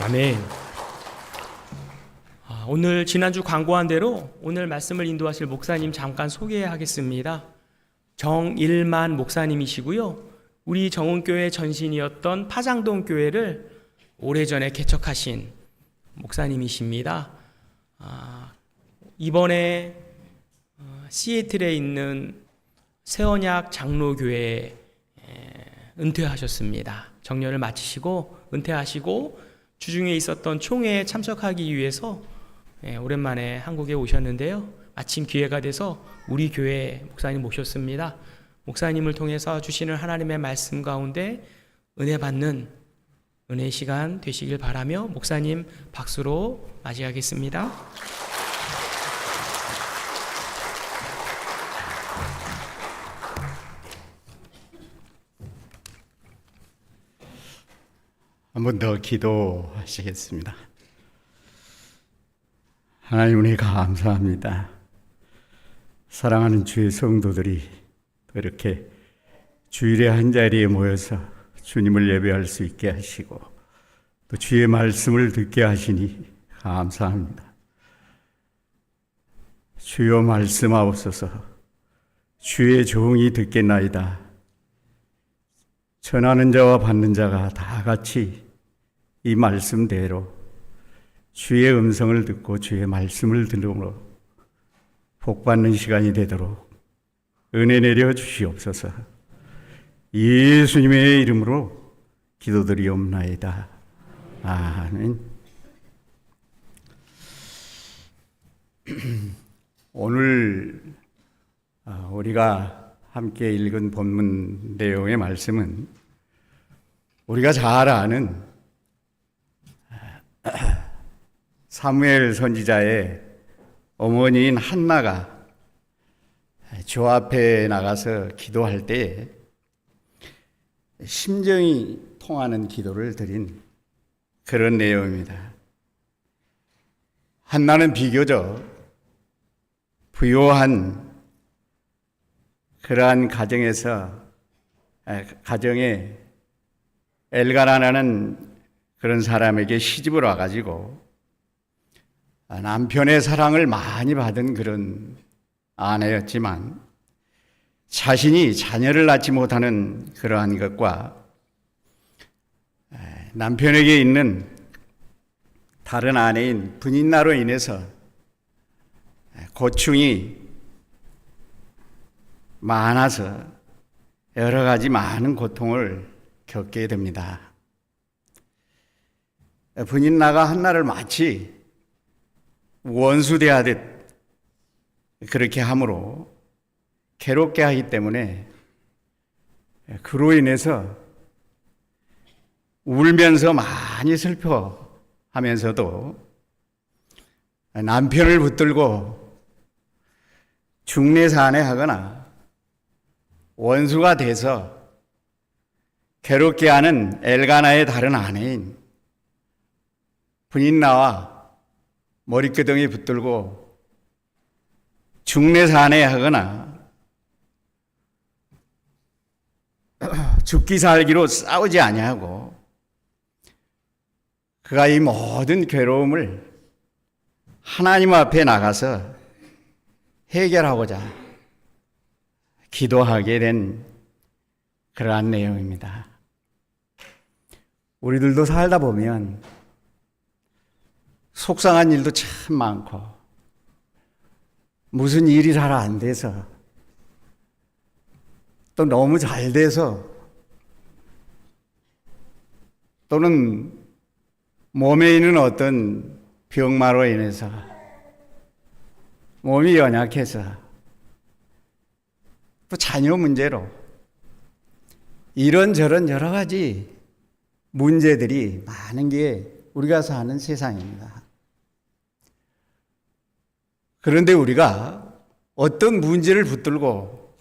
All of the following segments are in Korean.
아멘. 오늘 지난주 광고한 대로 오늘 말씀을 인도하실 목사님 잠깐 소개하겠습니다. 정일만 목사님이시고요. 우리 정은교회 전신이었던 파장동 교회를 오래전에 개척하신 목사님이십니다. 이번에 시애틀에 있는 새언약 장로교회에 은퇴하셨습니다. 정년을 마치시고 은퇴하시고 주중에 있었던 총회에 참석하기 위해서 오랜만에 한국에 오셨는데요. 마침 기회가 돼서 우리 교회 목사님 모셨습니다. 목사님을 통해서 주시는 하나님의 말씀 가운데 은혜 받는 은혜의 시간 되시길 바라며 목사님 박수로 맞이하겠습니다. 한 번 더 기도하시겠습니다. 하나님 은혜 감사합니다. 사랑하는 주의 성도들이 이렇게 주일에 한자리에 모여서 주님을 예배할 수 있게 하시고 또 주의 말씀을 듣게 하시니 감사합니다. 주여 말씀하옵소서. 주의 종이 듣겠나이다. 전하는 자와 받는 자가 다 같이 이 말씀대로 주의 음성을 듣고 주의 말씀을 들음으로 복받는 시간이 되도록 은혜 내려 주시옵소서. 예수님의 이름으로 기도드리옵나이다. 아멘. 오늘 우리가 함께 읽은 본문 내용의 말씀은 우리가 잘 아는 사무엘 선지자의 어머니인 한나가 주 앞에 나가서 기도할 때 심정이 통하는 기도를 드린 그런 내용입니다. 한나는 비교적 부요한 그러한 가정에 엘가나라는 그런 사람에게 시집을 와가지고 남편의 사랑을 많이 받은 그런 아내였지만 자신이 자녀를 낳지 못하는 그러한 것과 남편에게 있는 다른 아내인 분인나로 인해서 고충이 많아서 여러 가지 많은 고통을 겪게 됩니다. 분인나가 한나를 마치 원수 대하듯 그렇게 함으로 괴롭게 하기 때문에 그로 인해서 울면서 많이 슬퍼하면서도 남편을 붙들고 중내사내하거나 원수가 돼서 괴롭게 하는 엘가나의 다른 아내인 분인나와 머리끄덩이 붙들고 중내사내하거나 죽기 살기로 싸우지 아니하고 그가 이 모든 괴로움을 하나님 앞에 나가서 해결하고자 기도하게 된 그러한 내용입니다. 우리들도 살다 보면 속상한 일도 참 많고 무슨 일이 잘 안 돼서 또 너무 잘 돼서 또는 몸에 있는 어떤 병마로 인해서 몸이 연약해서 또 자녀 문제로 이런저런 여러 가지 문제들이 많은 게 우리가 사는 세상입니다. 그런데 우리가 어떤 문제를 붙들고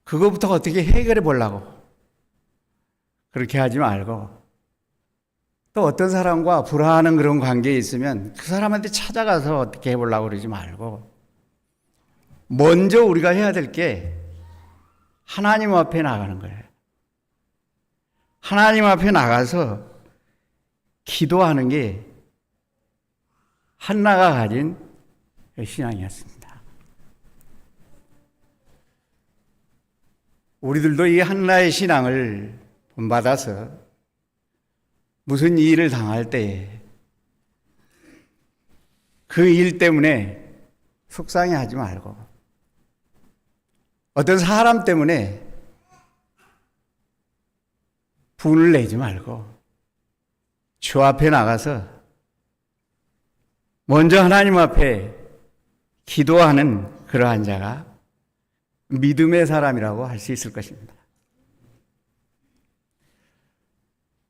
그것부터 어떻게 해결해 보려고 그렇게 하지 말고 또 어떤 사람과 불화하는 그런 관계에 있으면 그 사람한테 찾아가서 어떻게 해보려고 그러지 말고 먼저 우리가 해야 될 게 하나님 앞에 나가는 거예요. 하나님 앞에 나가서 기도하는 게 한나가 가진 신앙이었습니다. 우리들도 이 한나의 신앙을 본받아서 무슨 일을 당할 때 그 일 때문에 속상해하지 말고, 어떤 사람 때문에 분을 내지 말고 주 앞에 나가서 먼저 하나님 앞에 기도하는 그러한 자가 믿음의 사람이라고 할 수 있을 것입니다.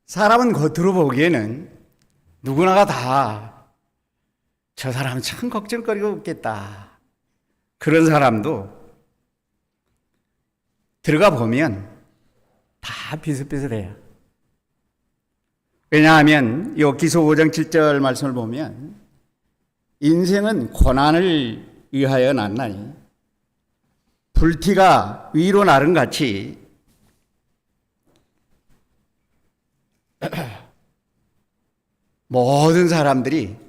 사람은 겉으로 보기에는 누구나가 다 저 사람은 참 걱정거리가 없겠다, 그런 사람도 들어가 보면 다 비슷비슷해요. 왜냐하면 욥기서 5장 7절 말씀을 보면 인생은 고난을 위하여 났나니 불티가 위로 나른 같이 모든 사람들이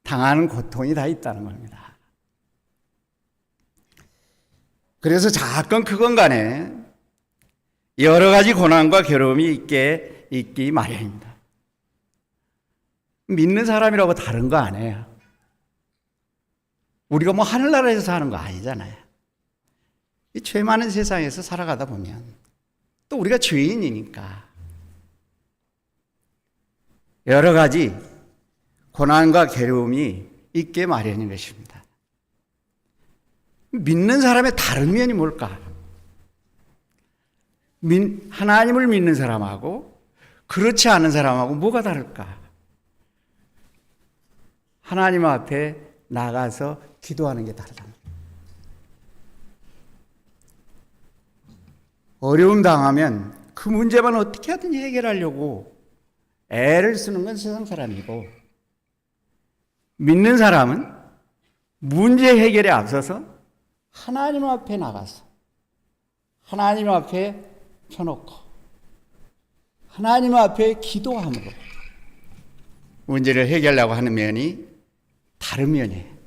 당하는 고통이 다 있다는 겁니다. 그래서 작건 크건 간에 여러 가지 고난과 괴로움이 있기 마련입니다. 믿는 사람이라고 다른 거 아니에요. 우리가 뭐 하늘나라에서 사는 거 아니잖아요. 이 죄 많은 세상에서 살아가다 보면 또 우리가 죄인이니까 여러 가지 고난과 괴로움이 있게 마련인 것입니다. 믿는 사람의 다른 면이 뭘까? 하나님을 믿는 사람하고 그렇지 않은 사람하고 뭐가 다를까? 하나님 앞에 나가서 기도하는 게 다르다. 어려움 당하면 그 문제만 어떻게 하든지 해결하려고 애를 쓰는 건 세상 사람이고, 믿는 사람은 문제 해결에 앞서서 하나님 앞에 나가서 하나님 앞에 펴놓고 하나님 앞에 기도함으로 문제를 해결하려고 하는 면이 다른 면이에요.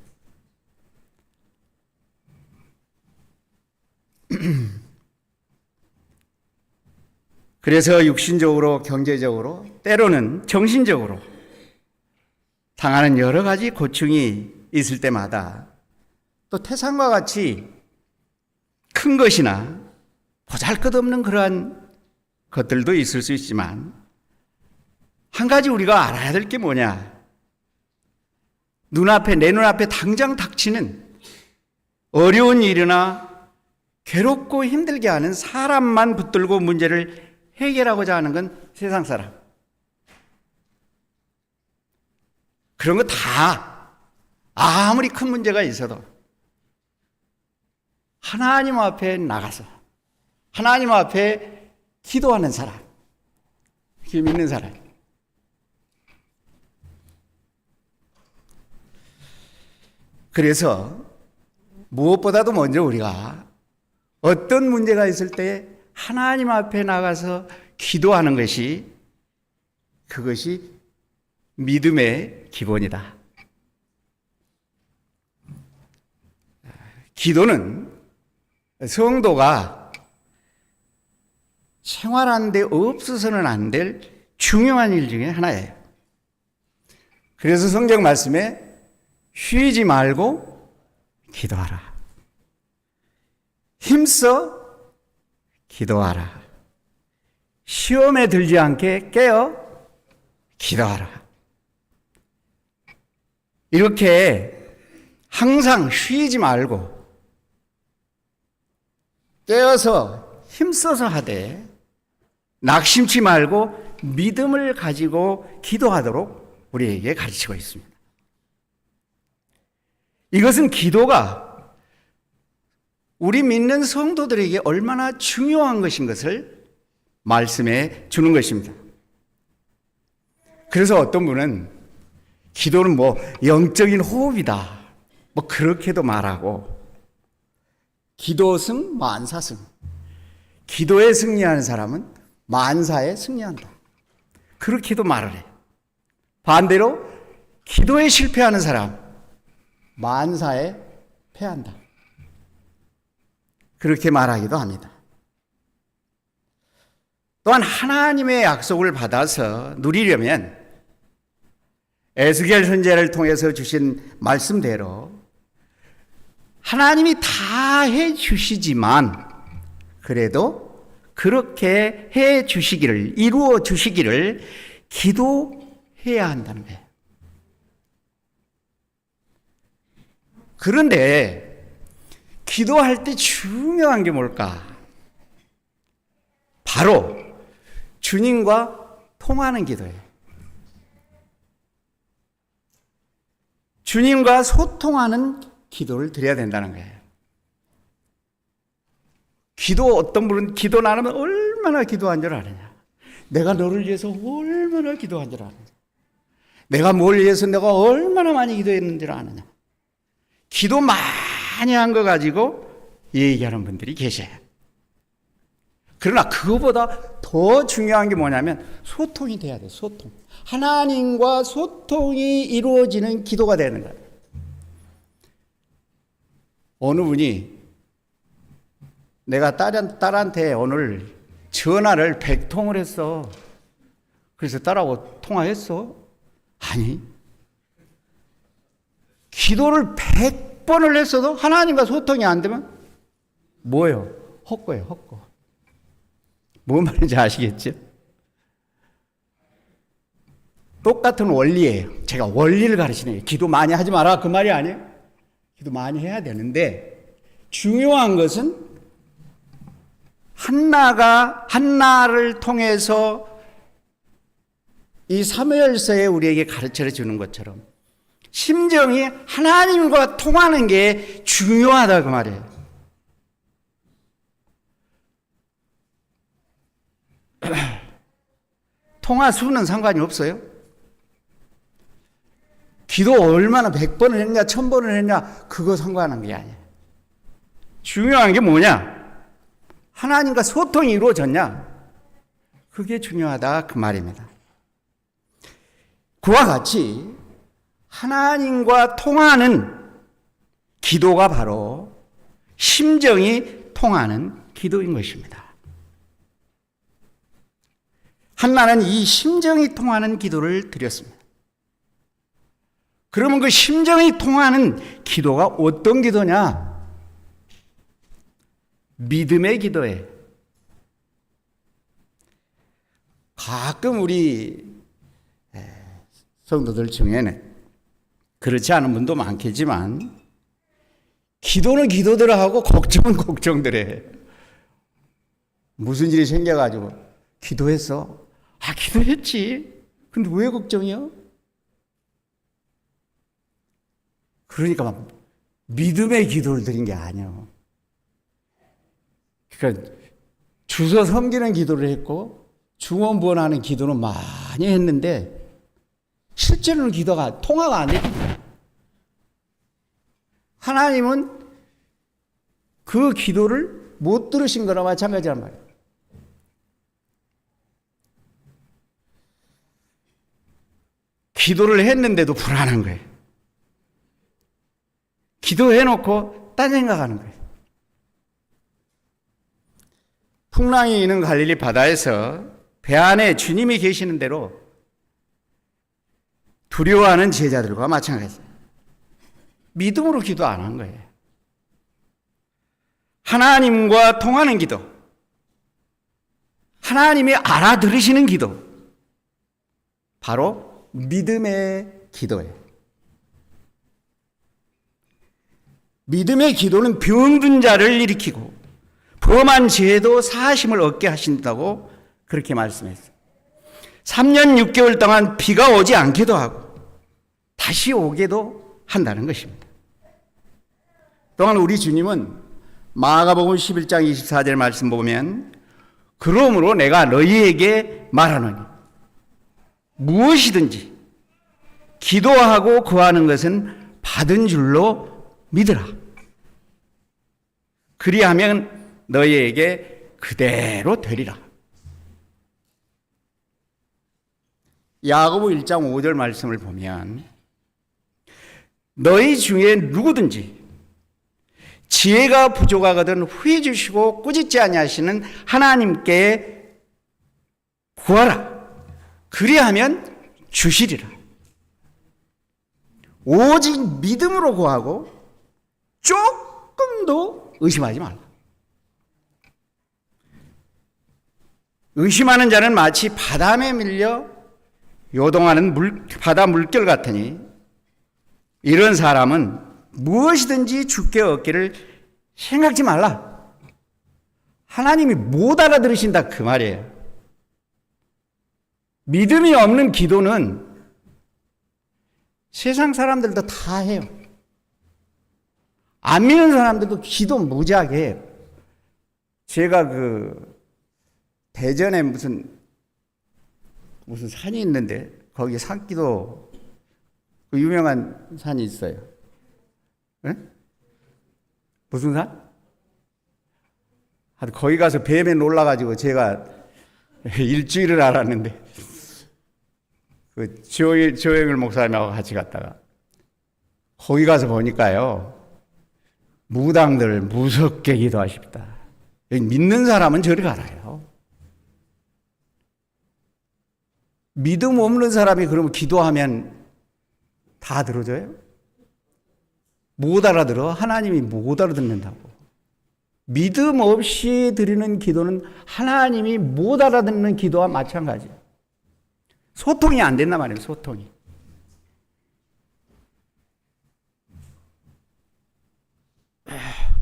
그래서 육신적으로, 경제적으로, 때로는 정신적으로 당하는 여러 가지 고충이 있을 때마다 또 태산과 같이 큰 것이나 보잘것없는 그러한 것들도 있을 수 있지만, 한 가지 우리가 알아야 될 게 뭐냐? 내 눈앞에 당장 닥치는 어려운 일이나 괴롭고 힘들게 하는 사람만 붙들고 문제를 해결하고자 하는 건 세상 사람. 그런 거 다 아무리 큰 문제가 있어도 하나님 앞에 나가서 하나님 앞에 기도하는 사람, 믿는 사람. 그래서 무엇보다도 먼저 우리가 어떤 문제가 있을 때 하나님 앞에 나가서 기도하는 것이, 그것이 믿음의 기본이다. 기도는 성도가 생활하는 데 없어서는 안 될 중요한 일 중에 하나예요. 그래서 성경 말씀에 쉬지 말고 기도하라, 힘써 기도하라, 시험에 들지 않게 깨어 기도하라. 이렇게 항상 쉬지 말고 깨어서 힘써서 하되 낙심치 말고 믿음을 가지고 기도하도록 우리에게 가르치고 있습니다. 이것은 기도가 우리 믿는 성도들에게 얼마나 중요한 것인 것을 말씀해 주는 것입니다. 그래서 어떤 분은 기도는 뭐 영적인 호흡이다, 뭐 그렇게도 말하고, 기도승 만사승, 기도에 승리하는 사람은 만사에 승리한다, 그렇게도 말을 해요. 반대로 기도에 실패하는 사람 만사에 패한다. 그렇게 말하기도 합니다. 또한 하나님의 약속을 받아서 누리려면 에스겔 선지자를 통해서 주신 말씀대로 하나님이 다 해주시지만 그래도 그렇게 해주시기를, 이루어 주시기를 기도해야 한다는 거예요. 그런데 기도할 때 중요한 게 뭘까? 바로 주님과 통하는 기도예요. 주님과 소통하는 기도를 드려야 된다는 거예요. 기도, 어떤 분은 기도 나누면 얼마나 기도한 줄 아느냐. 내가 너를 위해서 얼마나 기도한 줄 아느냐. 내가 뭘 위해서 내가 얼마나 많이 기도했는 줄 아느냐. 기도 많이 한 거 가지고 얘기하는 분들이 계셔요. 그러나 그거보다 더 중요한 게 뭐냐면 소통이 돼야 돼요. 소통. 하나님과 소통이 이루어지는 기도가 되는 거예요. 어느 분이 내가 딸한테 오늘 전화를 100통을 했어. 그래서 딸하고 통화했어? 아니. 기도를 100번을 했어도 하나님과 소통이 안 되면 뭐예요? 헛거예요, 헛거. 뭔 말인지 아시겠죠? 똑같은 원리예요. 제가 원리를 가르치는 거예요. 기도 많이 하지 마라 그 말이 아니에요. 기도 많이 해야 되는데 중요한 것은 한나를 통해서 이 사무엘서에 우리에게 가르쳐 주는 것처럼 심정이 하나님과 통하는 게 중요하다 그 말이에요. 통화 수는 상관이 없어요. 기도 얼마나 100번을 했냐 1000번을 했냐 그거 상관한 게 아니에요. 중요한 게 뭐냐? 하나님과 소통이 이루어졌냐? 그게 중요하다 그 말입니다. 그와 같이 하나님과 통하는 기도가 바로 심정이 통하는 기도인 것입니다. 한나는 이 심정이 통하는 기도를 드렸습니다. 그러면 그 심정이 통하는 기도가 어떤 기도냐? 믿음의 기도예요. 가끔 우리 성도들 중에는 그렇지 않은 분도 많겠지만 기도는 기도대로 하고 걱정은 걱정대로 해. 무슨 일이 생겨가지고 기도했어? 아, 기도했지. 근데 왜 걱정이야? 그러니까 막 믿음의 기도를 드린 게 아니야. 그러니까 주서 섬기는 기도를 했고 중원부원하는 기도는 많이 했는데 실제로는 기도가 통화가 안 됩니다. 하나님은 그 기도를 못 들으신 거나 마찬가지란 말이에요. 기도를 했는데도 불안한 거예요. 기도해놓고 딴 생각하는 거예요. 풍랑이 있는 갈릴리 바다에서 배 안에 주님이 계시는 대로 두려워하는 제자들과 마찬가지예요. 믿음으로 기도 안 한 거예요. 하나님과 통하는 기도, 하나님이 알아들으시는 기도, 바로 믿음의 기도예요. 믿음의 기도는 병든 자를 일으키고 범한 죄도 사하심을 얻게 하신다고 그렇게 말씀했어요. 3년 6개월 동안 비가 오지 않기도 하고 다시 오게도 한다는 것입니다. 또한 우리 주님은 마가복음 11장 24절 말씀 보면 그러므로 내가 너희에게 말하노니 무엇이든지 기도하고 구하는 것은 받은 줄로 믿으라. 그리하면 너희에게 그대로 되리라. 야고보 1장 5절 말씀을 보면 너희 중에 누구든지 지혜가 부족하거든 후회 주시고 꾸짖지 아니하시는 하나님께 구하라. 그리하면 주시리라. 오직 믿음으로 구하고 조금도 의심하지 말라. 의심하는 자는 마치 바람에 밀려 요동하는 바다 물결 같으니 이런 사람은 무엇이든지 주께 얻기를 생각지 말라. 하나님이 못 알아들으신다 그 말이에요. 믿음이 없는 기도는 세상 사람들도 다 해요. 안 믿는 사람들도 기도 무지하게 해요. 제가 대전에 무슨 산이 있는데 거기 산기도 유명한 산이 있어요. 네? 무슨 산? 거기 가서 뱀에 놀라가지고 제가 일주일을 알았는데 조영일 목사님하고 같이 갔다가 거기 가서 보니까요 무당들 무섭게 기도하십니다. 믿는 사람은 저리 가라요. 믿음 없는 사람이 그러면 기도하면 다 들어줘요? 못 알아들어. 하나님이 못 알아듣는다고. 믿음 없이 드리는 기도는 하나님이 못 알아듣는 기도와 마찬가지예요. 소통이 안 된단 말이에요. 소통이.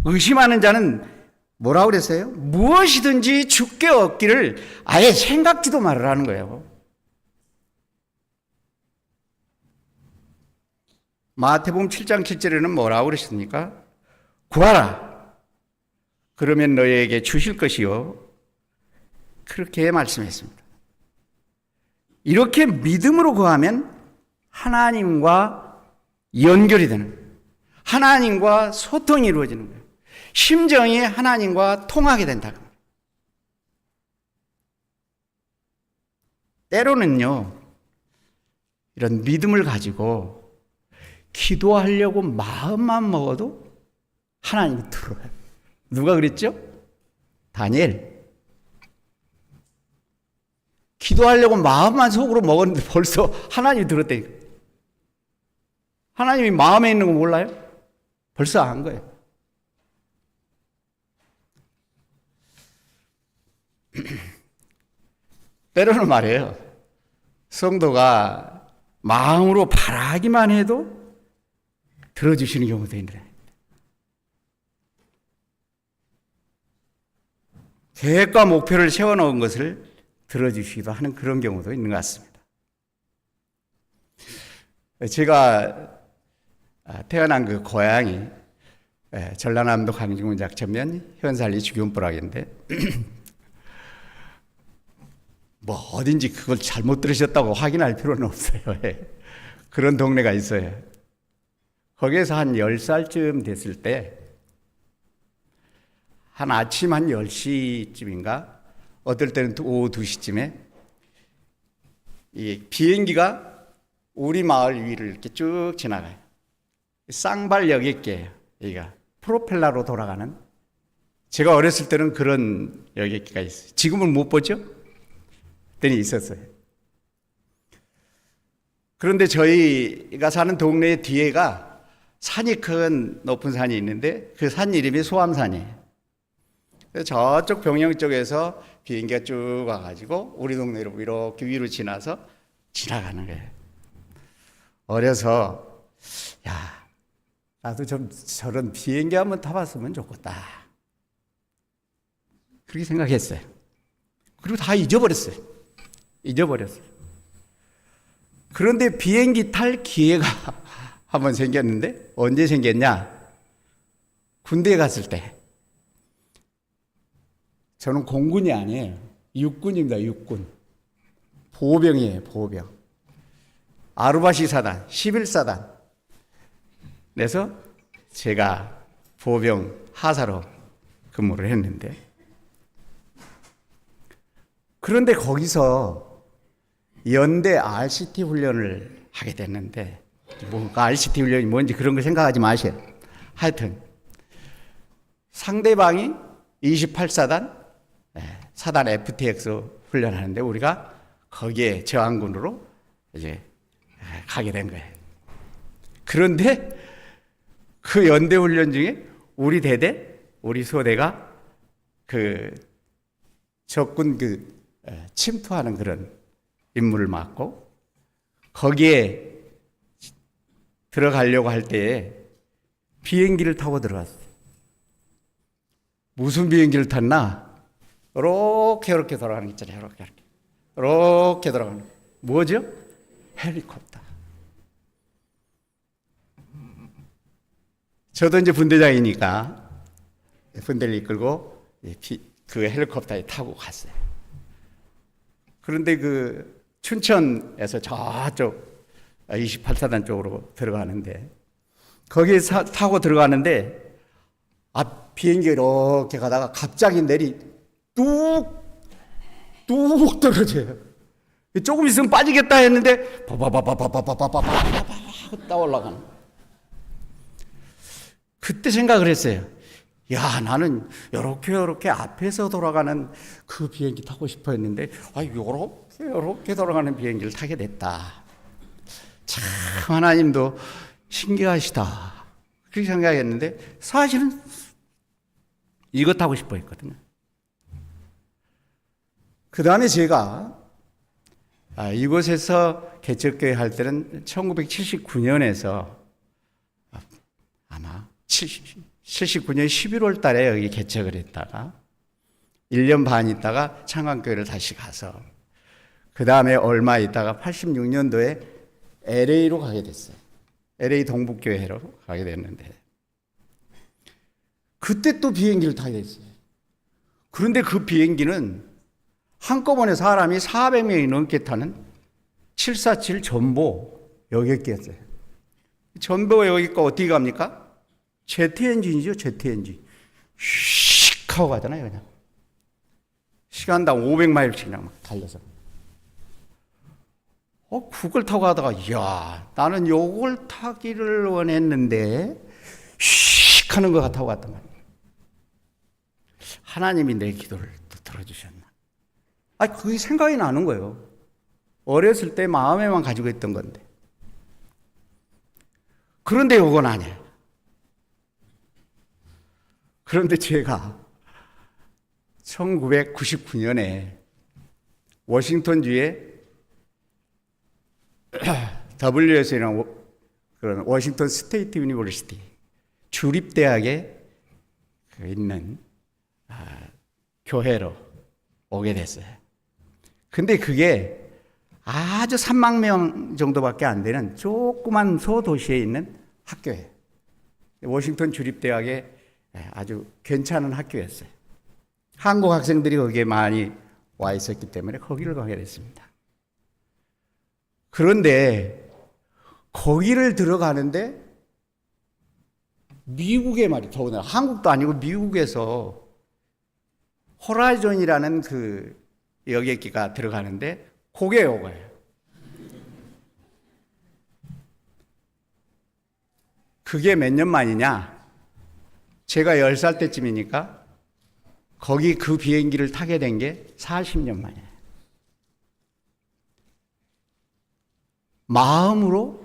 의심하는 자는 뭐라고 그랬어요? 무엇이든지 주께 얻기를 아예 생각지도 말으라는 거예요. 마태복음 7장 7절에는 뭐라고 그러셨습니까? 구하라. 그러면 너희에게 주실 것이요. 그렇게 말씀했습니다. 이렇게 믿음으로 구하면 하나님과 연결이 되는 거예요. 하나님과 소통이 이루어지는 거예요. 심정이 하나님과 통하게 된다. 때로는요, 이런 믿음을 가지고 기도하려고 마음만 먹어도 하나님이 들어와요. 누가 그랬죠? 다니엘. 기도하려고 마음만 속으로 먹었는데 벌써 하나님이 들었다니까. 하나님이 마음에 있는 거 몰라요? 벌써 안 거예요. 때로는 말이에요. 성도가 마음으로 바라기만 해도 들어주시는 경우도 있는데 계획과 목표를 세워놓은 것을 들어주시기도 하는 그런 경우도 있는 것 같습니다. 제가 태어난 그 고향이 전라남도 강진군 작천면 현살리 주균부락인데 뭐 어딘지 그걸 잘못 들으셨다고 확인할 필요는 없어요. 그런 동네가 있어요. 거기에서 한 10살쯤 됐을 때 한 아침 한 10시쯤인가 어떨 때는 오후 2시쯤에 이 비행기가 우리 마을 위를 이렇게 쭉 지나가요. 쌍발 여객기예요. 여기가 프로펠러로 돌아가는. 제가 어렸을 때는 그런 여객기가 있어요. 지금은 못 보죠? 그때는 있었어요. 그런데 저희가 사는 동네 뒤에가 산이 큰 높은 산이 있는데 그 산 이름이 소암산이에요. 그래서 저쪽 병영 쪽에서 비행기가 쭉 와가지고 우리 동네로 이렇게 위로 지나서 지나가는 거예요. 어려서 야 나도 좀 저런 비행기 한번 타봤으면 좋겠다 그렇게 생각했어요. 그리고 다 잊어버렸어요. 그런데 비행기 탈 기회가 한번 생겼는데 언제 생겼냐? 군대에 갔을 때. 저는 공군이 아니에요. 육군입니다. 육군. 보병이에요. 보병. 아루바시 사단 11사단. 그래서 제가 보병 하사로 근무를 했는데 그런데 거기서 연대 RCT 훈련을 하게 됐는데, 뭔가 RCT 훈련이 뭔지 그런 거 생각하지 마세요. 하여튼 상대방이 28사단 사단 FTX 훈련하는데 우리가 거기에 저항군으로 이제 가게 된 거예요. 그런데 그 연대 훈련 중에 우리 소대가 그 적군 침투하는 그런 임무를 맡고 거기에 들어가려고 할 때에 비행기를 타고 들어갔어요. 무슨 비행기를 탔나? 이렇게 돌아가는 게 있잖아요. 이렇게 돌아가는 거. 뭐죠? 헬리콥터. 저도 이제 분대장이니까 분대를 이끌고 그 헬리콥터에 타고 갔어요. 그런데 그 춘천에서 저쪽 28사단 쪽으로 들어가는데 거기에 타고 들어가는데 앞 비행기가 이렇게 가다가 갑자기 뚝 떨어져요. 조금 있으면 빠지겠다 했는데 바바바바바바바바바바바 떠올라가는. 그때 생각을 했어요. 야, 나는 요렇게 앞에서 돌아가는 그 비행기 타고 싶어 했는데 요렇게 돌아가는 비행기를 타게 됐다. 참 하나님도 신기하시다. 그렇게 생각했는데 사실은 이거 타고 싶어 했거든요. 그 다음에 제가 이곳에서 개척교회 할 때는 1979년에서 아마 79년 11월 달에 여기 개척을 했다가 1년 반 있다가 창광교회를 다시 가서 그 다음에 얼마 있다가 86년도에 LA로 가게 됐어요. LA 동북교회로 가게 됐는데 그때 또 비행기를 타게 됐어요. 그런데 그 비행기는 한꺼번에 사람이 400명이 넘게 타는 747 전보 여객기였어요. 전보 여객기가 어떻게 갑니까? 제트 엔진이죠, 제트 엔진. 휙 하고 가잖아요, 그냥. 시간당 500마일씩 그냥 막 달려서. 그걸 타고 가다가, 이야, 나는 요걸 타기를 원했는데, 휙 하는 것 같다고 갔단 말이에요. 하나님이 내 기도를 또 들어주셨나. 그게 생각이 나는 거예요. 어렸을 때 마음에만 가지고 있던 건데. 그런데 요건 아니에요. 그런데 제가 1999년에 워싱턴주에 WS라는 그런 워싱턴 스테이트 유니버시티 주립대학에 있는 교회로 오게 됐어요. 근데 그게 아주 3만 명 정도밖에 안 되는 조그만 소도시에 있는 학교예요. 워싱턴 주립대학에 아주 괜찮은 학교였어요. 한국 학생들이 거기에 많이 와 있었기 때문에 거기를 가게 됐습니다. 그런데 거기를 들어가는데 미국의 말이 더구나 한국도 아니고 미국에서 호라이즌이라는 그 여객기가 들어가는데 그게 요거예요. 그게 몇 년 만이냐? 제가 10살 때쯤이니까 거기 그 비행기를 타게 된 게 40년 만이에요. 마음으로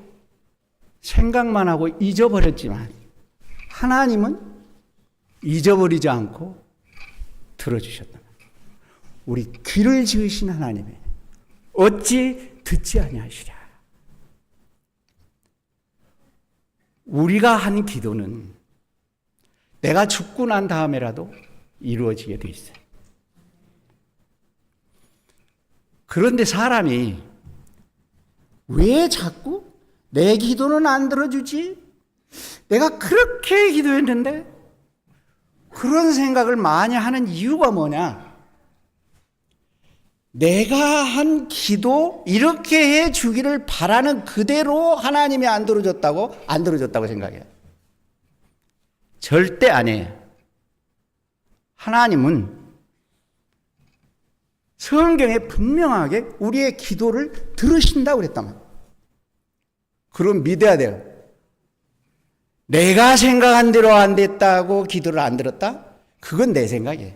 생각만 하고 잊어버렸지만 하나님은 잊어버리지 않고 들어주셨단 말이에요. 우리 귀를 지으신 하나님이 어찌 듣지 아니하시랴. 우리가 한 기도는 내가 죽고 난 다음에라도 이루어지게 돼 있어요. 그런데 사람이 왜 자꾸 내 기도는 안 들어주지? 내가 그렇게 기도했는데 그런 생각을 많이 하는 이유가 뭐냐? 내가 한 기도 이렇게 해 주기를 바라는 그대로 하나님이 안 들어줬다고 생각해요. 절대 아니에요. 하나님은 성경에 분명하게 우리의 기도를 들으신다고 그랬단 말이에요. 그럼 믿어야 돼요. 내가 생각한 대로 안 됐다고 기도를 안 들었다? 그건 내 생각이에요.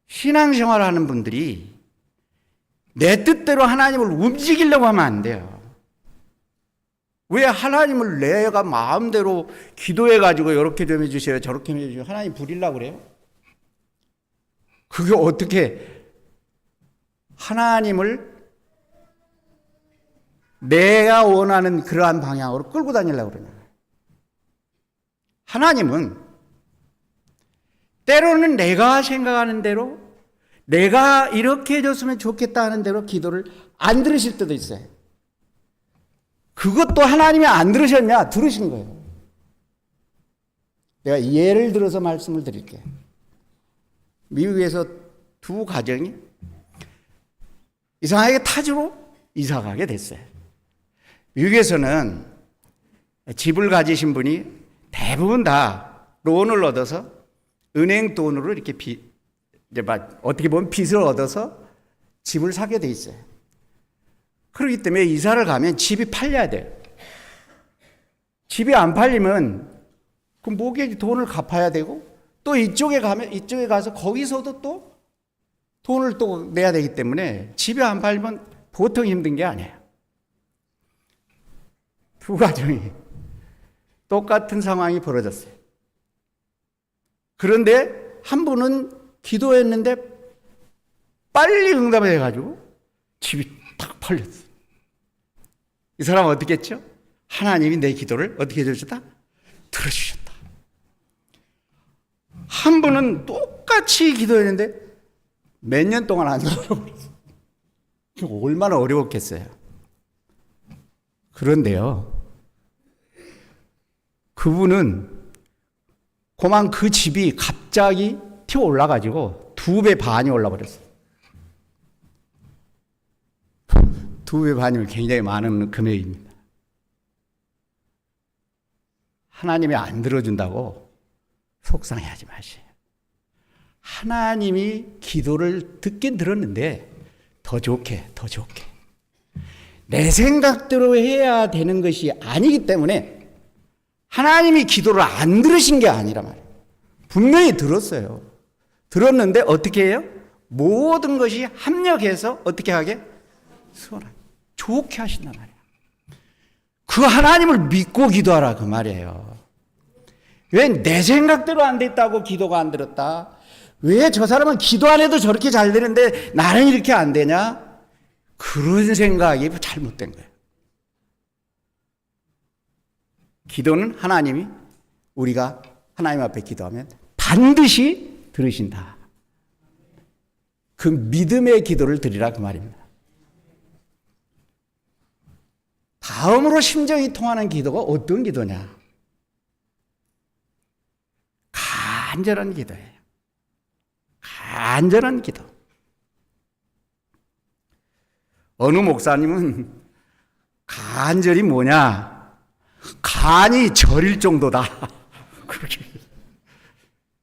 신앙생활 하는 분들이 내 뜻대로 하나님을 움직이려고 하면 안 돼요. 왜 하나님을 내가 마음대로 기도해가지고 이렇게 좀 해주세요, 저렇게 좀 해주세요, 하나님 부리려고 그래요? 그게 어떻게 하나님을 내가 원하는 그러한 방향으로 끌고 다니려고 그러냐. 하나님은 때로는 내가 생각하는 대로, 내가 이렇게 해줬으면 좋겠다 하는 대로 기도를 안 들으실 때도 있어요. 그것도 하나님이 안 들으셨냐? 들으신 거예요. 내가 예를 들어서 말씀을 드릴게요. 미국에서 두 가정이 이상하게 타주로 이사 가게 됐어요. 미국에서는 집을 가지신 분이 대부분 다 론을 얻어서 은행 돈으로 이렇게 이제 어떻게 보면 빚을 얻어서 집을 사게 돼 있어요. 그렇기 때문에 이사를 가면 집이 팔려야 돼요. 집이 안 팔리면 그 모기지 돈을 갚아야 되고, 또 이쪽에 가서 거기서도 또 돈을 또 내야 되기 때문에 집이 안 팔리면 보통 힘든 게 아니에요. 두 가정이 똑같은 상황이 벌어졌어요. 그런데 한 분은 기도했는데 빨리 응답을 해가지고 집이 탁 팔렸어요. 이 사람은 어떻게 했죠? 하나님이 내 기도를 어떻게 해주셨다? 들어주셨다. 한 분은 똑같이 기도했는데 몇 년 동안 안 들어버렸어요. 얼마나 어려웠겠어요. 그런데요, 그분은 그만 그 집이 갑자기 튀어 올라가지고 2배 반이 올라버렸어요. 2배 반이면 굉장히 많은 금액입니다. 하나님이 안 들어준다고 속상해하지 마세요. 하나님이 기도를 듣긴 들었는데 더 좋게 내 생각대로 해야 되는 것이 아니기 때문에 하나님이 기도를 안 들으신 게 아니라 말이에요. 분명히 들었어요. 들었는데 어떻게 해요? 모든 것이 합력해서 어떻게 하게? 좋게 하신단 말이에요. 그 하나님을 믿고 기도하라 그 말이에요. 왜 내 생각대로 안 됐다고 기도가 안 들었다? 왜 저 사람은 기도 안 해도 저렇게 잘 되는데 나는 이렇게 안 되냐? 그런 생각이 잘못된 거예요. 기도는 하나님이, 우리가 하나님 앞에 기도하면 반드시 들으신다. 그 믿음의 기도를 드리라 그 말입니다. 다음으로 심정이 통하는 기도가 어떤 기도냐? 간절한 기도예요. 간절한 기도. 어느 목사님은 간절이 뭐냐? 간이 저릴 정도다. 그렇게.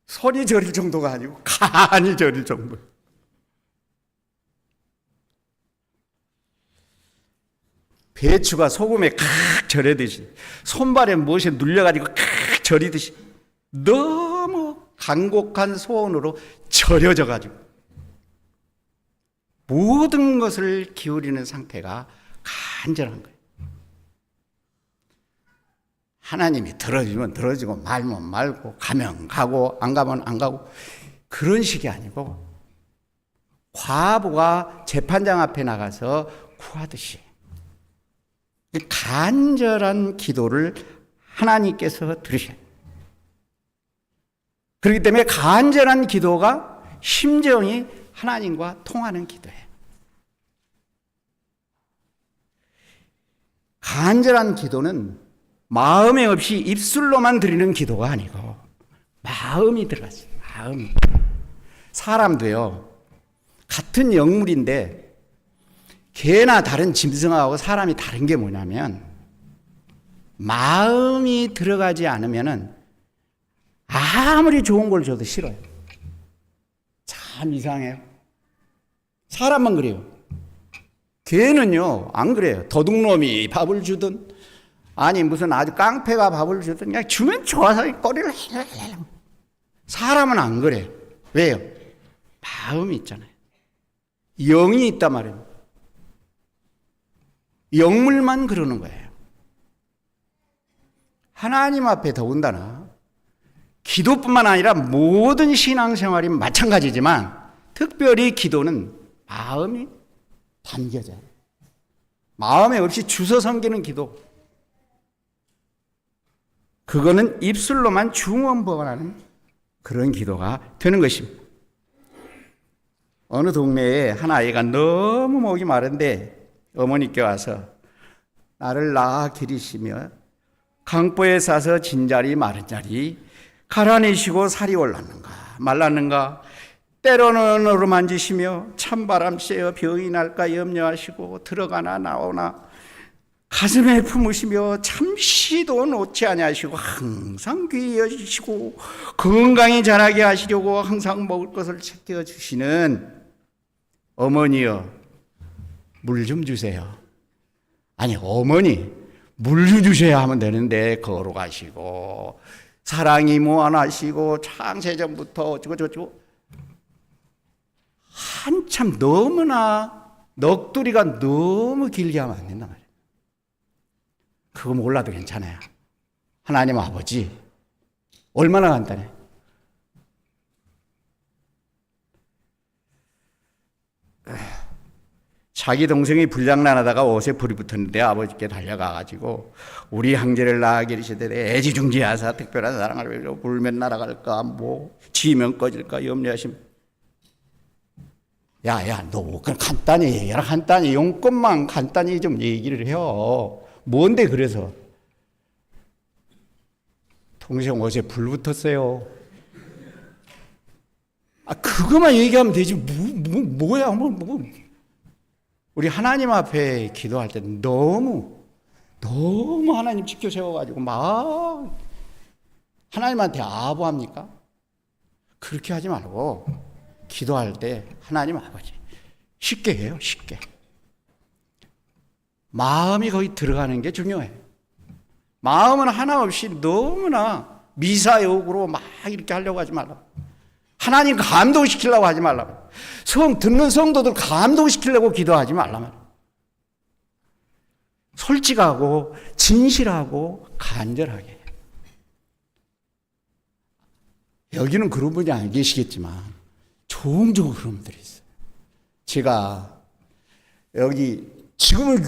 손이 저릴 정도가 아니고 간이 저릴 정도. 배추가 소금에 칵 절이듯이, 손발에 무엇에 눌려가지고 칵 절이듯이 너무 간곡한 소원으로 절여져가지고 모든 것을 기울이는 상태가 간절한 거예요. 하나님이 들어주면 들어주고 말면 말고 가면 가고 안 가면 안 가고 그런 식이 아니고 과부가 재판장 앞에 나가서 구하듯이 간절한 기도를 하나님께서 들으셔요. 그렇기 때문에 간절한 기도가 심정이 하나님과 통하는 기도예요. 간절한 기도는 마음에 없이 입술로만 드리는 기도가 아니고 마음이 들어갔어요. 마음이. 사람도요, 같은 영물인데 개나 다른 짐승하고 사람이 다른 게 뭐냐면 마음이 들어가지 않으면은 아무리 좋은 걸 줘도 싫어요. 참 이상해요. 사람만 그래요. 개는요 안 그래요. 도둑놈이 밥을 주든 아니 무슨 아주 깡패가 밥을 주든 그냥 주면 좋아서 꼬리를 헬렐렐. 사람은 안 그래요. 왜요? 마음이 있잖아요. 영이 있단 말이에요. 영물만 그러는 거예요. 하나님 앞에 더군다나 기도뿐만 아니라 모든 신앙생활이 마찬가지지만 특별히 기도는 마음이 담겨져요. 마음에 없이 주워 섬기는 기도. 그거는 입술로만 중언부언하는 그런 기도가 되는 것입니다. 어느 동네에 한 아이가 너무 목이 마른데 어머니께 와서 나를 낳아 기르시며 강보에 싸서 진자리 마른 자리 갈아내시고 살이 올랐는가 말랐는가 때로는 어루만지시며 찬바람 쐬어 병이 날까 염려하시고 들어가나 나오나 가슴에 품으시며 잠시도 놓지 아니하시고 항상 귀히 여기시고 건강히 자라게 하시려고 항상 먹을 것을 챙겨주시는 어머니여 물 좀 주세요. 아니 어머니 물 좀 주셔야 하면 되는데 걸어가시고 사랑이 무한하시고 창세전부터 어쩌고저쩌고 한참 너무나 넋두리가 너무 길게 하면 안 된단 말이에요. 그거 몰라도 괜찮아요. 하나님 아버지 얼마나 간단해. 자기 동생이 불장난하다가 옷에 불이 붙었는데 아버지께 달려가가지고 우리 형제를 낳아 기르시되 애지중지하사 특별한 사랑을 베풀어 불면 날아갈까 뭐 지면 꺼질까 염려하심. 야야 너 그냥 간단히 얘기해라. 간단히 용건만 간단히 좀 얘기를 해요. 뭔데 그래서 동생 옷에 불 붙었어요. 아 그거만 얘기하면 되지 뭐야 뭐. 우리 하나님 앞에 기도할 때 너무 하나님 지켜 세워가지고 막 하나님한테 아부합니까? 그렇게 하지 말고 기도할 때 하나님 아버지 쉽게 해요. 쉽게 마음이 거기 들어가는 게 중요해요. 마음은 하나 없이 너무나 미사여구로 막 이렇게 하려고 하지 말라. 하나님 감동시키려고 하지 말라. 듣는 성도들 감동시키려고 기도하지 말라. 솔직하고 진실하고 간절하게. 여기는 그런 분이 안 계시겠지만 종종 그런 분들이 있어요. 제가 여기 지금은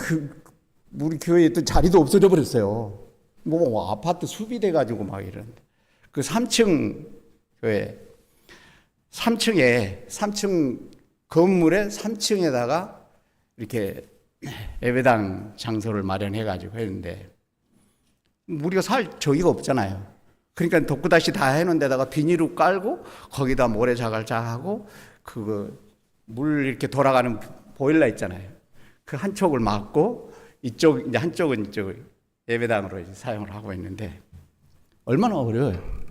우리 교회에 또 자리도 없어져 버렸어요. 뭐 아파트 수비돼 가지고 막 이러는데 그 3층 교회 3층 건물에 3층에다가 이렇게 예배당 장소를 마련해 가지고 했는데 우리가 살 저기가 없잖아요. 그러니까 독구다시 다 해놓은 데다가 비닐을 깔고 거기다 모래자갈자 하고 그거 물 이렇게 돌아가는 보일러 있잖아요. 그 한쪽을 막고 이쪽 이제 한쪽은 이쪽 예배당으로 이제 사용을 하고 있는데 얼마나 어려워요.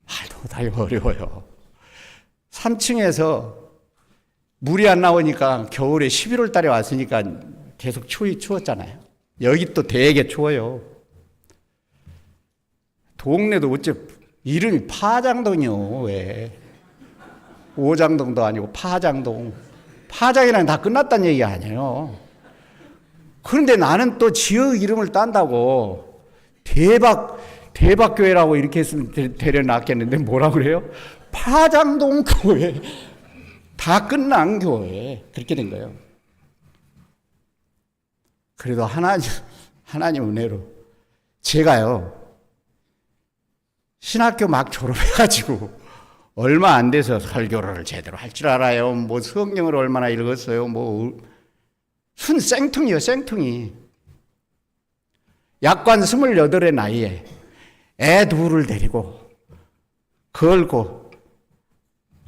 말도 못하게 어려워요. 3층에서 물이 안 나오니까 겨울에 11월 달에 왔으니까 계속 추웠잖아요. 여기 또 되게 추워요. 동네도 어째 이름이 파장동이요. 왜? 오장동도 아니고 파장동. 파장이랑 다 끝났다는 얘기 아니에요. 그런데 나는 또 지역 이름을 딴다고 대박교회라고 이렇게 했으면 데려놨겠는데 뭐라 그래요? 파장동 교회. 다 끝난 교회. 그렇게 된 거예요. 그래도 하나님 은혜로 제가요 신학교 막 졸업해가지고 얼마 안 돼서 설교를 제대로 할 줄 알아요. 뭐 성경을 얼마나 읽었어요. 뭐 순 생뚱이요, 생뚱이. 약관 28의 나이에 애 둘을 데리고 걸고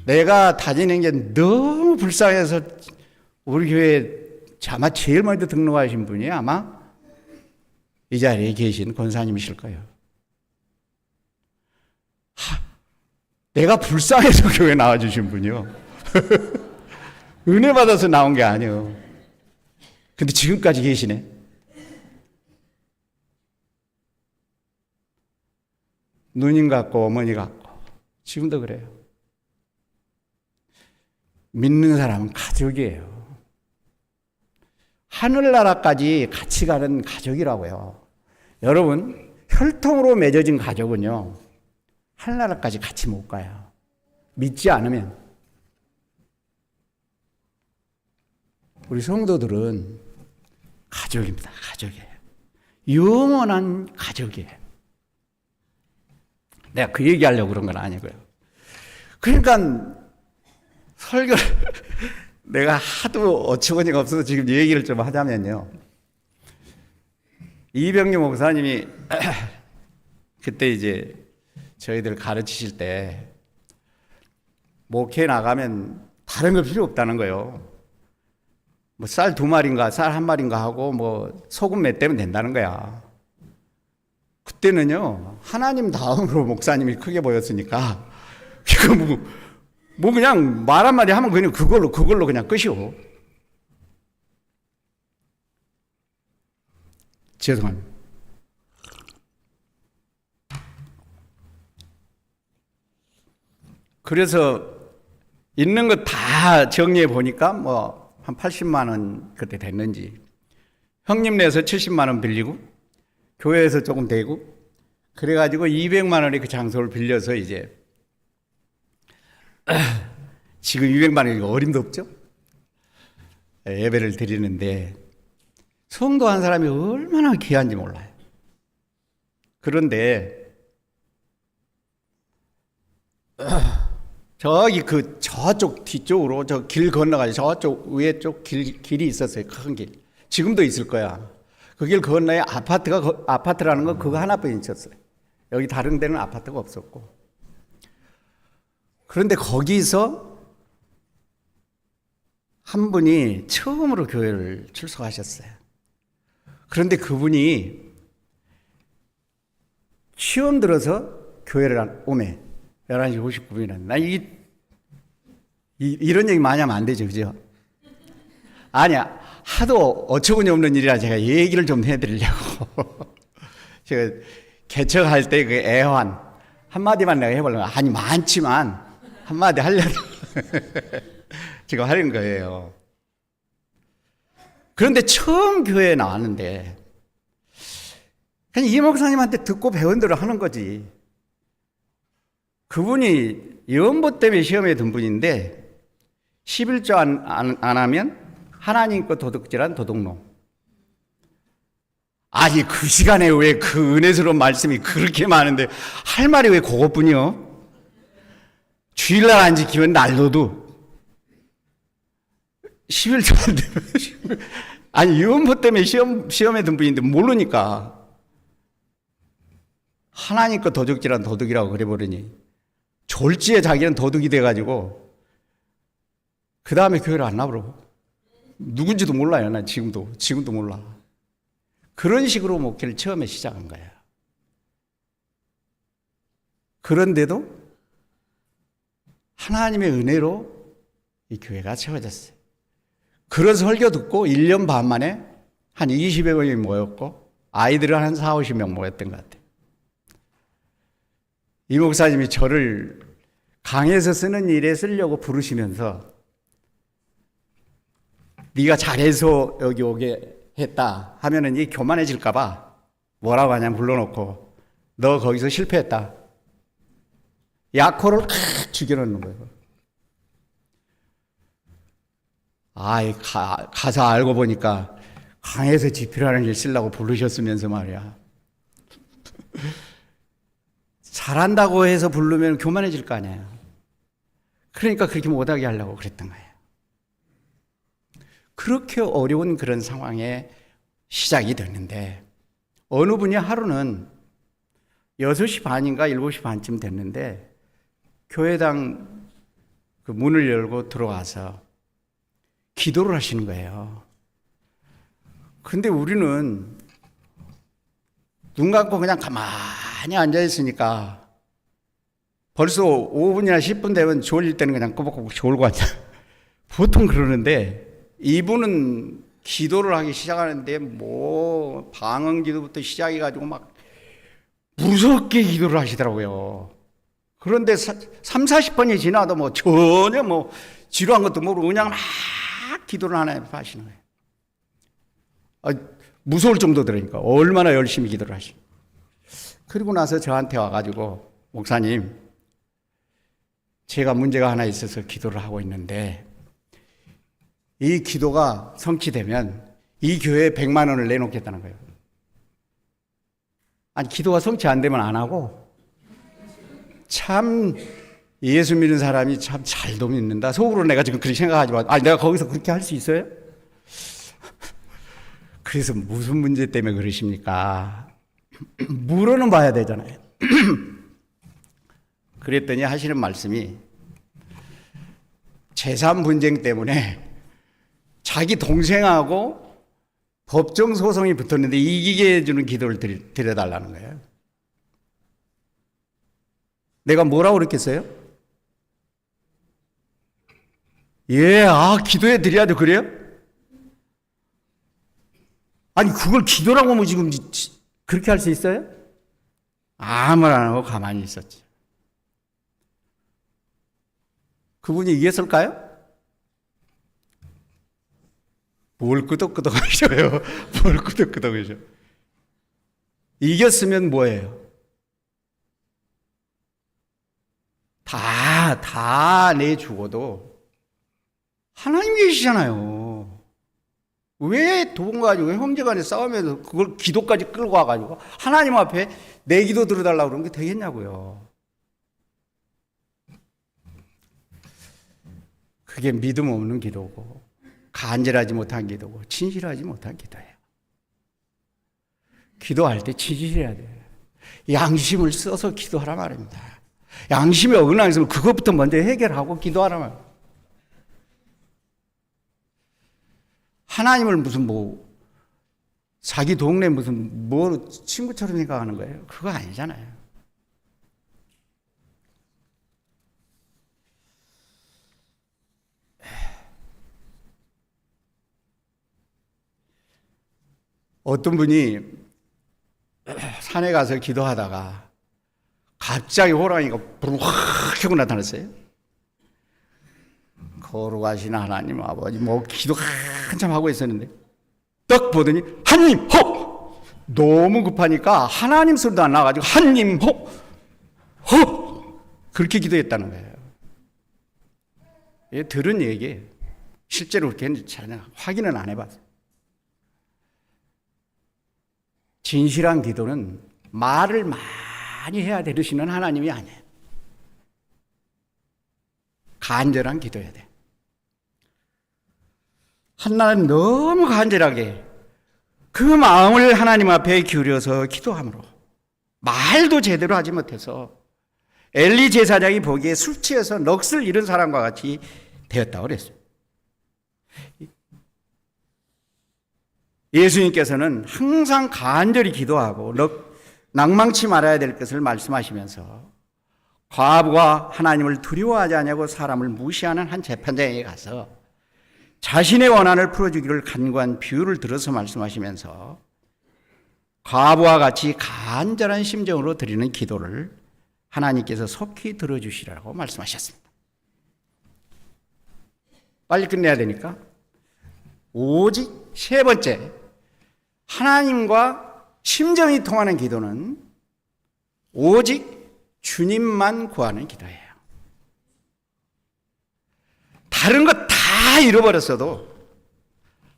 내가 다니는 게 너무 불쌍해서 우리 교회 아마 제일 먼저 등록하신 분이 아마 이 자리에 계신 권사님이실 거예요. 내가 불쌍해서 교회 나와주신 분이요. 은혜 받아서 나온 게 아니에요. 근데 지금까지 계시네. 누님 같고 어머니 같고 지금도 그래요. 믿는 사람은 가족이에요. 하늘나라까지 같이 가는 가족이라고요. 여러분, 혈통으로 맺어진 가족은요, 하늘나라까지 같이 못 가요. 믿지 않으면. 우리 성도들은 가족입니다. 가족이에요. 영원한 가족이에요. 내가 그 얘기하려고 그런 건 아니고요. 그러니까 설교를 내가 하도 어처구니가 없어서 지금 얘기를 좀 하자면요. 이병규 목사님이 그때 이제 저희들 가르치실 때 목회 나가면 다른 거 필요 없다는 거예요. 뭐 쌀 2마리인가 쌀 1마리인가 하고 뭐 소금 몇 대면 된다는 거야. 그때는요, 하나님 다음으로 목사님이 크게 보였으니까 이거 뭐 그냥 말 한마디 하면 그냥 그걸로 그냥 끝이요. 죄송합니다. 그래서 있는 거 다 정리해 보니까 뭐 한 80만 원 그때 됐는지, 형님 내서 70만 원 빌리고 교회에서 조금 대고 그래가지고 200만 원의 그 장소를 빌려서 이제 지금 200만 원이 어림도 없죠? 예배를 드리는데 성도 한 사람이 얼마나 귀한지 몰라요. 그런데 저기 저쪽 뒤쪽으로 저 길 건너가지고 저쪽 위에 쪽 길이 있었어요. 큰 길. 지금도 있을 거야. 그 길 건너에 아파트라는 거 그거 하나뿐이 있었어요. 여기 다른 데는 아파트가 없었고. 그런데 거기서 한 분이 처음으로 교회를 출석하셨어요. 그런데 그분이 시험 들어서 교회를 오매. 11시 59분이나. 나 이런 얘기 많이 하면 안 되죠. 그죠? 아니야. 하도 어처구니 없는 일이라 제가 얘기를 좀 해드리려고. 제가 개척할 때 그 애환. 한마디만 내가 해보려고. 아니, 많지만 한마디 하려고. 지금 하는 거예요. 그런데 처음 교회에 나왔는데, 그냥 이 목사님한테 듣고 배운 대로 하는 거지. 그분이 연보 때문에 시험에 든 분인데 11조 안 하면 하나님 거 도둑질한 도둑놈. 아니 그 시간에 왜 그 은혜스러운 말씀이 그렇게 많은데 할 말이 왜 그것뿐이요? 주일날 안 지키면 날로도 11조 안 되면 아니 연보 때문에 시험에 든 분인데 모르니까 하나님 거 도둑질한 도둑이라고 그래 버리니 졸지에 자기는 도둑이 돼가지고 그 다음에 교회를 안 나오고 누군지도 몰라요. 난 지금도 몰라. 그런 식으로 목회를 처음에 시작한 거예요. 그런데도 하나님의 은혜로 이 교회가 채워졌어요. 그런 설교 듣고 1년 반 만에 한 20여 명이 모였고 아이들은 한 4, 50명 모였던 것 같아요. 이 목사님이 저를 강에서 쓰는 일에 쓰려고 부르시면서 네가 잘해서 여기 오게 했다 하면은 이 교만해질까 봐 뭐라고 하냐면 불러놓고 너 거기서 실패했다. 약호를 죽여놓는 거예요. 아이 가서 알고 보니까 강에서 집필하는 일 쓰려고 부르셨으면서 말이야. 잘한다고 해서 부르면 교만해질 거 아니에요. 그러니까 그렇게 못하게 하려고 그랬던 거예요. 그렇게 어려운 그런 상황에 시작이 됐는데 어느 분이 하루는 6시 반인가 7시 반쯤 됐는데 교회당 그 문을 열고 들어와서 기도를 하시는 거예요. 근데 우리는 눈 감고 그냥 가만히 앉아 있으니까 벌써 5분이나 10분 되면 졸릴 때는 그냥 꼬박꼬박 졸고 앉아. 보통 그러는데 이분은 기도를 하기 시작하는데 뭐 방언 기도부터 시작해가지고 막 무섭게 기도를 하시더라고요. 그런데 3, 40번이 지나도 뭐 전혀 뭐 지루한 것도 모르고 그냥 막 기도를 하시는 거예요. 무서울 정도 들으니까 얼마나 열심히 기도를 하시. 그리고 나서 저한테 와가지고 목사님, 제가 문제가 하나 있어서 기도를 하고 있는데 이 기도가 성취되면 이 교회에 100만 원을 내놓겠다는 거예요. 아니, 기도가 성취 안 되면 안 하고, 참 예수 믿는 사람이 참 잘도 믿는다. 속으로 내가 지금 그렇게 생각하지만, 아니, 내가 거기서 그렇게 할 수 있어요? 그래서 무슨 문제 때문에 그러십니까? 물어는 봐야 되잖아요. 그랬더니 하시는 말씀이 재산 분쟁 때문에 자기 동생하고 법정 소송이 붙었는데 이기게 해주는 기도를 드려달라는 거예요. 내가 뭐라고 그랬겠어요? 예, 기도해 드려야죠. 그래요? 아니, 그걸 기도라고 뭐 지금 그렇게 할 수 있어요? 아무 말 안 하고 가만히 있었지. 그분이 이겼을까요? 뭘 끄덕끄덕 하셔요? 뭘 끄덕끄덕 하셔? 이겼으면 뭐예요? 다 내주고도 하나님 계시잖아요. 왜 돈 가지고 형제간에 싸우면서 그걸 기도까지 끌고 와가지고 하나님 앞에 내 기도 들어달라고 그러는 게 되겠냐고요. 그게 믿음 없는 기도고 간절하지 못한 기도고 진실하지 못한 기도예요. 기도할 때 진실해야 돼요. 양심을 써서 기도하라 말입니다. 양심에 어긋나 있으면 그것부터 먼저 해결하고 기도하라 말입니다. 하나님을 무슨 자기 동네 무슨 친구처럼 생각하는 거예요. 그거 아니잖아요. 어떤 분이 산에 가서 기도하다가 갑자기 호랑이가 부르르 확 하고 나타났어요. 거룩하신 하나님 아버지 기도 한참 하고 있었는데 딱 보더니 하나님 호! 너무 급하니까 하나님 소리도 안 나가지고 하나님 호! 호! 그렇게 기도했다는 거예요. 예, 들은 얘기예요. 실제로 그렇게 했는지 잘 확인은 안 해봤어요. 진실한 기도는 말을 많이 해야 되시는 하나님이 아니에요. 간절한 기도해야 돼. 하나님 너무 간절하게 그 마음을 하나님 앞에 기울여서 기도함으로 말도 제대로 하지 못해서 엘리 제사장이 보기에 술 취해서 넋을 잃은 사람과 같이 되었다고 그랬어요. 예수님께서는 항상 간절히 기도하고 낭망치 말아야 될 것을 말씀하시면서 과부가 하나님을 두려워하지 않냐고 사람을 무시하는 한 재판장에게 가서 자신의 원한을 풀어주기를 간구한 비유를 들어서 말씀하시면서 과부와 같이 간절한 심정으로 드리는 기도를 하나님께서 속히 들어주시라고 말씀하셨습니다. 빨리 끝내야 되니까 오직 세 번째, 하나님과 심정이 통하는 기도는 오직 주님만 구하는 기도예요. 다른 거 다 잃어버렸어도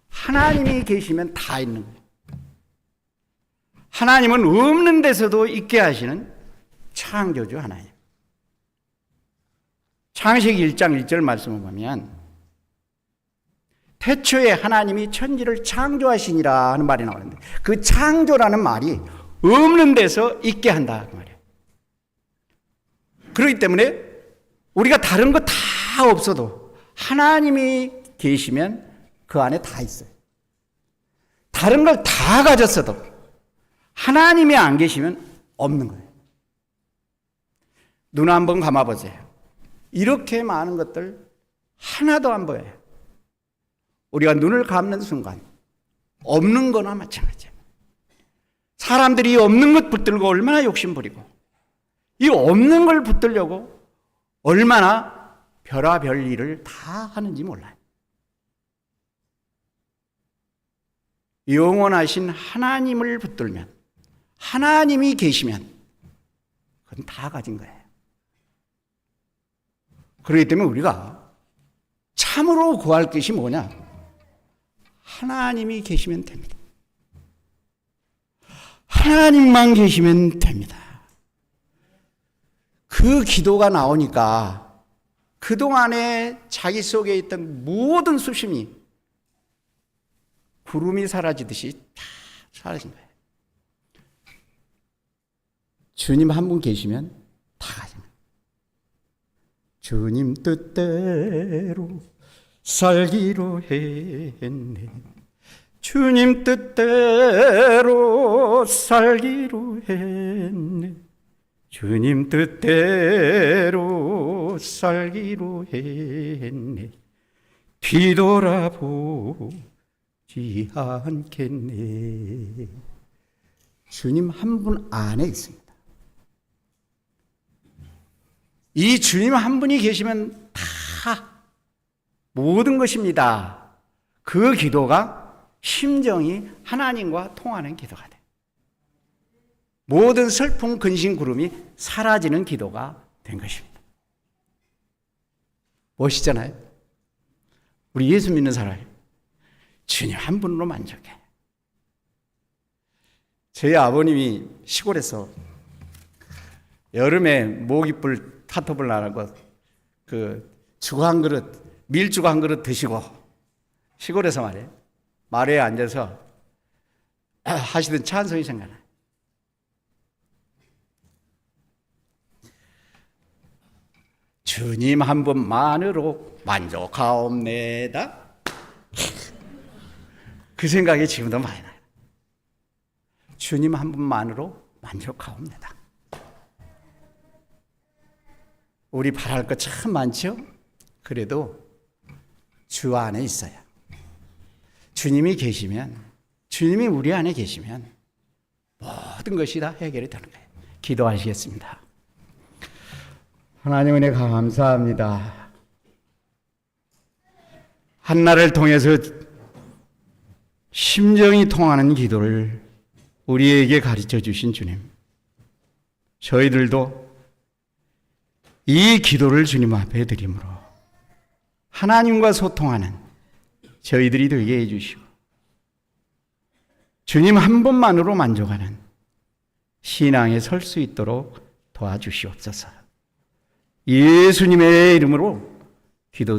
하나님이 계시면 다 있는 거예요. 하나님은 없는 데서도 있게 하시는 창조주 하나님. 창세기 1장 1절 말씀을 보면 태초에 하나님이 천지를 창조하시니라 하는 말이 나오는데 그 창조라는 말이 없는 데서 있게 한다 그 말이에요. 그렇기 때문에 우리가 다른 거 다 없어도 하나님이 계시면 그 안에 다 있어요. 다른 걸 다 가졌어도 하나님이 안 계시면 없는 거예요. 눈 한번 감아보세요. 이렇게 많은 것들 하나도 안 보여요. 우리가 눈을 감는 순간 없는 거나 마찬가지예요. 사람들이 없는 것 붙들고 얼마나 욕심부리고 이 없는 걸 붙들려고 얼마나 별의별 일을 다 하는지 몰라요. 영원하신 하나님을 붙들면, 하나님이 계시면 그건 다 가진 거예요. 그렇기 때문에 우리가 참으로 구할 것이 뭐냐? 하나님이 계시면 됩니다. 하나님만 계시면 됩니다. 그 기도가 나오니까 그동안에 자기 속에 있던 모든 수심이 구름이 사라지듯이 다 사라진 거예요. 주님 한 분 계시면 다 가진 거예요. 주님 뜻대로 살기로 했네. 주님 뜻대로 살기로 했네. 주님 뜻대로 살기로 했네. 뒤돌아보지 않겠네. 주님 한 분 안에 있습니다. 이 주님 한 분이 계시면 다 모든 것입니다. 그 기도가 심정이 하나님과 통하는 기도가 돼요. 모든 슬픔, 근심, 구름이 사라지는 기도가 된 것입니다. 멋있잖아요. 우리 예수 믿는 사람이 주님 한 분으로 만족해. 저희 아버님이 시골에서 여름에 모깃불 타톱을 나라고 그 죽 한 그릇, 밀죽 한 그릇 드시고 시골에서 말이에요. 마루에 앉아서 하시던 찬송이 생각나요. 주님 한 분만으로 만족하옵니다. 그 생각이 지금도 많이 나요. 주님 한 분만으로 만족하옵니다. 우리 바랄 것 참 많죠? 그래도 주 안에 있어요. 주님이 계시면, 주님이 우리 안에 계시면 모든 것이 다 해결이 되는 거예요. 기도하시겠습니다. 하나님 은혜 감사합니다. 한나를 통해서 심정이 통하는 기도를 우리에게 가르쳐 주신 주님, 저희들도 이 기도를 주님 앞에 드림으로 하나님과 소통하는 저희들이 되게 해주시고 주님 한 분만으로 만족하는 신앙에 설 수 있도록 도와주시옵소서. 예수님의 이름으로 기도